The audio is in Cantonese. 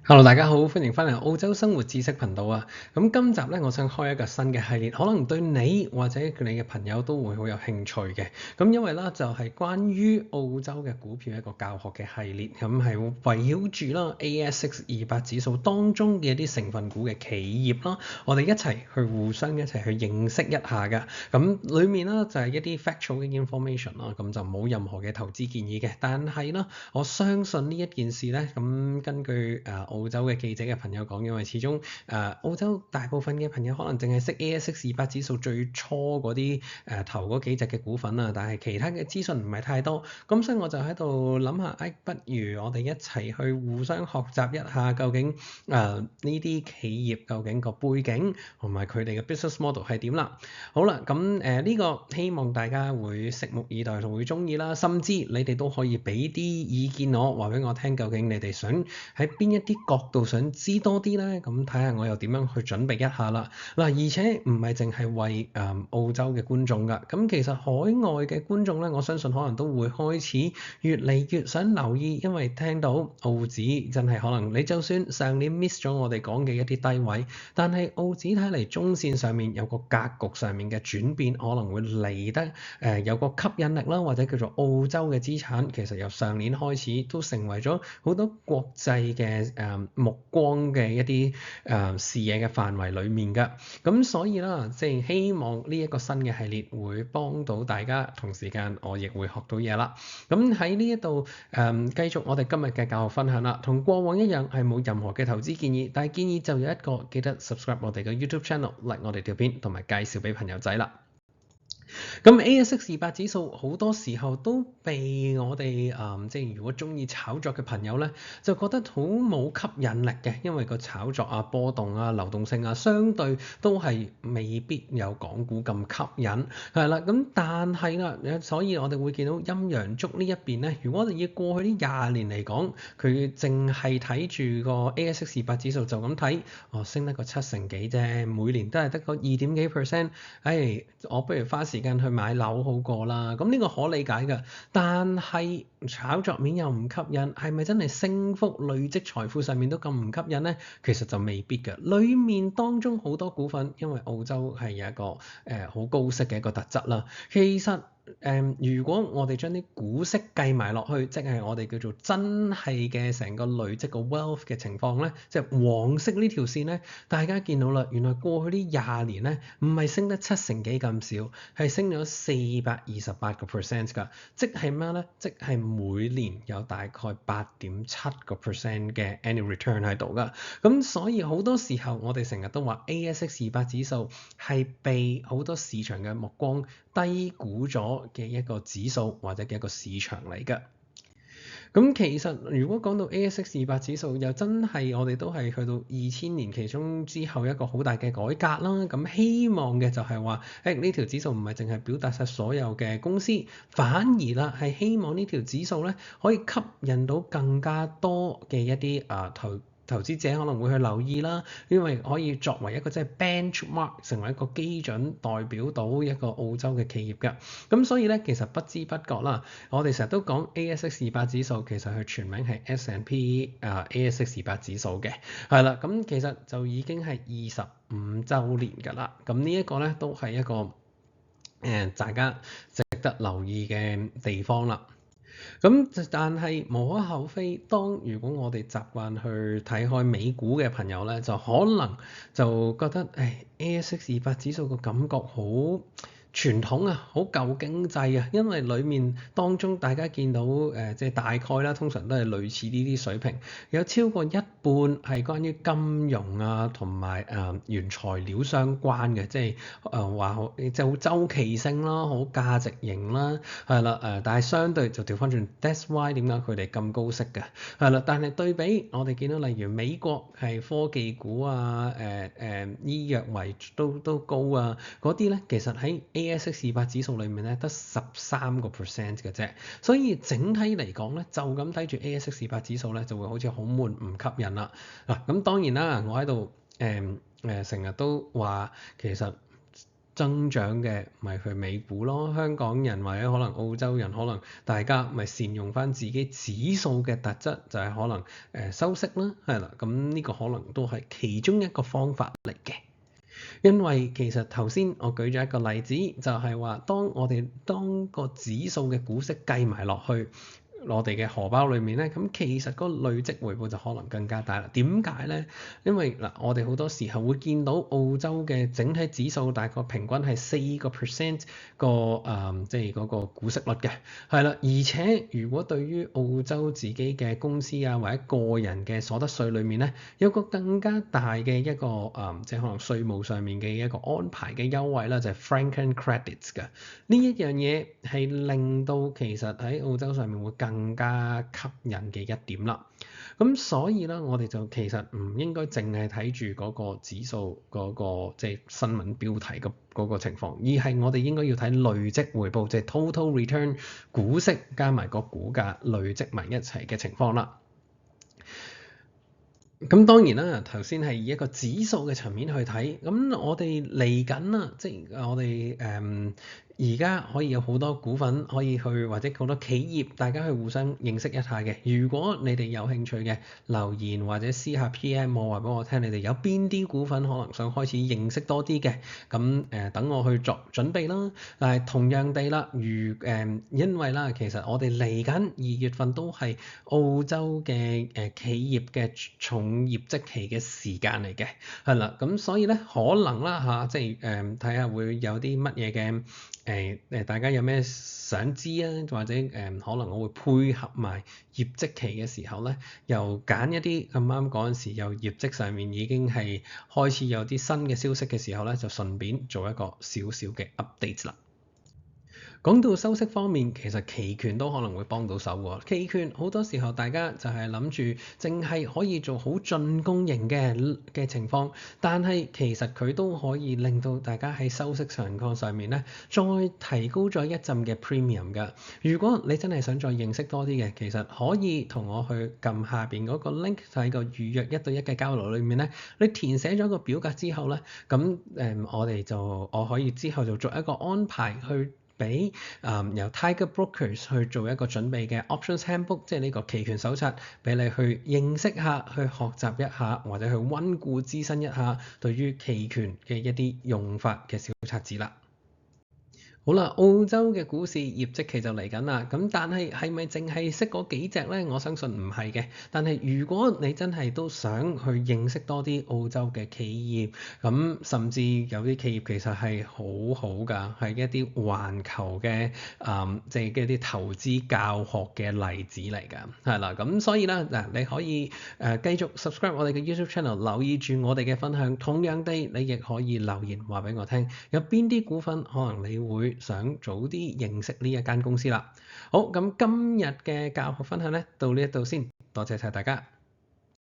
Hello，大家好，歡迎翻嚟澳洲生活知識頻道啊！咁今集咧，我想開一個新嘅系列，可能對你或者你嘅朋友都會好有興趣嘅。咁因為咧就係關於澳洲嘅股票一個教學嘅系列，咁係圍繞住啦 ASX 200指數當中嘅一啲成分股嘅企業啦，我哋一齊去互相一齊去認識一下㗎。咁裡面咧就係一啲 factual 嘅 information 啦，咁就冇任何嘅投資建議嘅。但係咧，我相信呢一件事咧，咁根據澳洲嘅記者嘅朋友講，因為始終澳洲大部分嘅朋友可能淨係識 ASX 200指數最初嗰啲頭嗰幾隻嘅股份啊，但係其他嘅資訊唔係太多，咁所以我就喺度諗下，不如我哋一齊去互相學習一下，究竟呢啲企業究竟個背景同埋佢哋嘅 business model 係點啦。好啦，咁呢個希望大家會拭目以待同會鍾意啦，甚至你哋都可以俾啲意見我，話俾我聽，究竟你哋想喺邊一啲角度想知多啲咧？咁睇下我又點樣去準備一下啦。嗱，而且唔係淨係為澳洲嘅觀眾㗎，咁其實海外嘅觀眾咧，我相信可能都會開始越嚟越想留意，因為聽到澳紙真係可能你就算上年 miss 咗我哋講嘅一啲低位，但係澳紙睇嚟中線上面有個格局上面嘅轉變，可能會嚟得有個吸引力啦，或者叫做澳洲嘅資產，其實由上年開始都成為咗好多國際嘅目光嘅一啲視野嘅範圍裡面㗎。咁所以啦，即係希望呢一個新嘅系列會幫到大家，同時間我亦會學到嘢啦。咁喺呢一度繼續我哋今日嘅教學分享啦，同過往一樣係冇任何嘅投資建議，但係建議就有一個，記得 subscribe 我哋嘅 YouTube channel，like 我哋條片，同埋介紹俾朋友仔啦。咁 ASX 200指數好多時候都被我哋即係如果鍾意炒作嘅朋友咧，就覺得好冇吸引力嘅，因為個炒作啊、波動啊、流動性啊，相對都係未必有港股咁吸引，係啦。咁但係啦，所以我哋會見到陰陽燭呢一邊咧，如果我哋以過去呢20年嚟講，佢淨係睇住個 ASX 200指數就咁睇，升得個7成幾啫，每年都係得個2點幾%，我不如花時間去買樓好過啦。咁呢個可理解㗎，但係炒作面又唔吸引，係咪真係升幅累積財富上面都咁唔吸引呢？其實就未必㗎。裡面當中好多股份，因為澳洲係有一個好高息嘅一個特質啦，其實如果我哋將啲股息計埋落去，即係我哋叫做真係嘅成個累積個 wealth 嘅情況咧，即係黃色呢條線咧，大家見到啦，原來過去呢20年咧，唔係升得7成幾咁少，係升咗428%㗎，即係咩咧？即係每年有大概8.7% 嘅 annual return 喺度㗎。咁所以好多時候我哋成日都話 ASX 200指數係被好多市場嘅目光低估咗嘅一個指數或者嘅一個市場嚟㗎。咁其實如果講到 ASX 200指數，又真係我哋都係去到2000年其中之後一個好大嘅改革啦。咁希望嘅就係話，呢條指數唔係淨係表達晒所有嘅公司，反而啦係希望呢條指數咧可以吸引到更加多嘅一啲投資者可能會去留意啦，因為可以作為一個即係 benchmark，成為一個基準，代表到一個澳洲嘅企業㗎。咁所以咧，其實不知不覺啦，我哋成日都講 ASX 200指數，其實佢全名係 S&P ASX 200指數嘅，係啦。咁其實就已經係25週年㗎啦。咁呢一個咧都係一個大家值得留意嘅地方啦。咁但係無可厚非，如果我哋習慣去睇開美股嘅朋友咧，就可能就覺得ASX 200指數個感覺好傳統啊，好舊經濟啊，因為裡面當中大家見到即係大概啦，通常都係類似呢啲水平，有超過一半係關於金融啊同埋原材料相關嘅，即係話即係好周期性啦，好價值型啦，係啦但係相對就調翻轉 ，that's why 點解佢哋咁高息嘅，係啦。但係對比我哋見到例如美國係科技股啊，醫藥為都高啊，嗰啲咧其實喺ASX 200指數裏面咧得13% 嘅啫，所以整體嚟講咧，就咁睇住 ASX 200指數咧，就會好似好悶唔吸引啦。嗱，咁當然啦，我喺度成日都話其實增長嘅，咪去美股咯。香港人或者可能澳洲人，可能大家咪善用翻自己指數嘅特質，就係可能收息啦，係啦。咁呢個可能都係其中一個方法嚟嘅。因為其實頭先我舉咗一個例子，就係話當個指數嘅股息計埋落去我哋嘅荷包裏面咧，咁其實個累積回報就可能更加大啦。點解咧？因為嗱，我哋好多時候會見到澳洲嘅整體指數大概平均係4%即係嗰個股息率嘅，係啦。而且如果對於澳洲自己嘅公司啊或者個人嘅所得稅裏面咧，有個更加大嘅一個即係可能稅務上面嘅一個安排嘅優惠啦，就係 franking credits 嘅。呢一樣嘢係令到其實喺澳洲上面會更加吸引嘅一點啦。咁所以咧，我哋就其實唔應該淨係睇住嗰個指數嗰個即係新聞標題嗰個情況，而係我哋應該要睇累積回報，即係 total return 股息加埋個股價累積埋一齊嘅情況啦。咁當然啦，頭先係以一個指數嘅層面去睇，咁我哋嚟緊啦，即係我哋而家可以有好多股份可以去，或者好多企業大家去互相認識一下嘅。如果你哋有興趣嘅，留言或者私下 PM 我話俾我聽，你哋有邊啲股份可能想開始認識多啲嘅，咁等我去作準備啦。但係同樣地啦，因為啦，其實我哋嚟緊2月份都係澳洲嘅企業嘅重業績期嘅時間嚟嘅，係啦，咁所以咧可能啦嚇，即係睇下會有啲乜嘢嘅大家有咩想知啊，或者可能我會配合埋業績期嘅時候咧，又揀一啲咁啱嗰陣時又業績上面已經係開始有啲新嘅消息嘅時候咧，就順便做一個少少嘅 update 啦。講到收息方面，其實期權都可能會幫到手喎。期權好多時候大家就係諗住淨係可以做好進攻型嘅情況，但係其實佢都可以令到大家喺收息情況上面咧，再提高咗一陣嘅 premium 㗎。如果你真係想再認識多啲嘅，其實可以同我去撳下邊嗰個 link，喺個預約1對1嘅交流裏面咧，你填寫咗個表格之後咧，咁我可以之後就做一個安排去俾由 Tiger Brokers 去做一個準備嘅 Options Handbook，即係呢個期權手冊，俾你去認識下、去學習一下，或者去溫故知新一下對於期權嘅一啲用法嘅小冊子啦。好啦，澳洲嘅股市業績期就嚟緊啦，咁但係係咪淨係識嗰幾隻呢？我相信唔係嘅。但係如果你真係都想去認識多啲澳洲嘅企業，咁甚至有啲企業其實係好好㗎，係一啲環球嘅即係一啲投資教學嘅例子嚟㗎，係啦。咁所以咧嗱，你可以繼續 subscribe 我哋嘅 YouTube channel，留意住我哋嘅分享。同樣地，你亦可以留言話俾我聽，有邊啲股份可能你會想早啲認識呢一間公司啦。好，咁今日嘅教學分享咧到呢一度先，多謝晒大家。